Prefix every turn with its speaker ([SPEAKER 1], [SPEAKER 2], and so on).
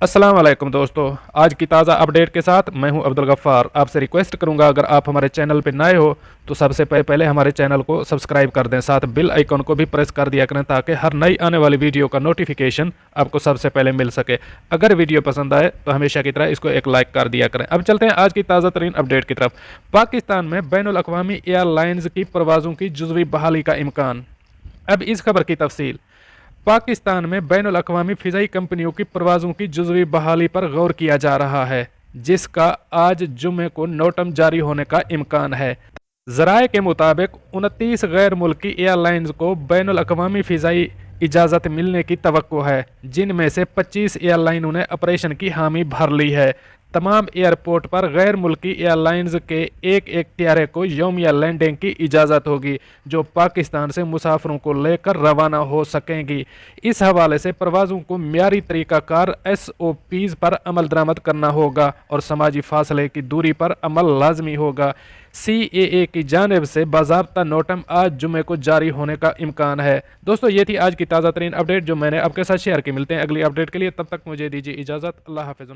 [SPEAKER 1] अस्सलाम वालेकुम दोस्तों, आज की ताज़ा अपडेट के साथ मैं हूं अब्दुल गफ्फार। आपसे रिक्वेस्ट करूंगा अगर आप हमारे चैनल पर नए हो तो सबसे पहले हमारे चैनल को सब्सक्राइब कर दें, साथ बेल आइकन को भी प्रेस कर दिया करें ताकि हर नई आने वाली वीडियो का नोटिफिकेशन आपको सबसे पहले मिल सके। अगर वीडियो पसंद आए तो हमेशा की तरह इसको एक लाइक कर दिया करें। अब चलते हैं आज की ताज़ा तरीन अपडेट की तरफ। पाकिस्तान में बैनुल अक़वामी एयरलाइंस की परवाज़ों की जुज़वी बहाली का इम्कान। अब इस खबर की तफसील। पाकिस्तान में बैनुल अक़वामी फ़िज़ाई कंपनियों की परवाज़ों की जुज़वी बहाली पर गौर किया जा रहा है, जिसका आज जुमे को नोटम जारी होने का इम्कान है। ज़राए के मुताबिक 29 गैर मुल्की एयरलाइंस को बैनुल अक़वामी फ़िज़ाई इजाज़त मिलने की तवक्को है, जिनमें से 25 एयरलाइनों ने ऑपरेशन की हामी भर ली है। तमाम एयरपोर्ट पर गैर मुल्की एयरलाइंस के एक त्यारे को यौमिया लैंडिंग की इजाज़त होगी, जो पाकिस्तान से मुसाफिरों को लेकर रवाना हो सकेंगी। इस हवाले से परवाज़ों को मियारी तरीक़ाकार SOPs पर अमल दरामद करना होगा और समाजी फासले की दूरी पर अमल लाजमी होगा। CAA की जानिब से बाज़ाब्ता नोटम आज जुमे को जारी होने का इम्कान है। दोस्तों, ये थी आज की ताज़ा तरीन अपडेट जो मैंने आपके साथ शेयर की। मिलते हैं अगली अपडेट के लिए, तब तक मुझे दीजिए इजाज़त। अल्लाह हाफ़िज़।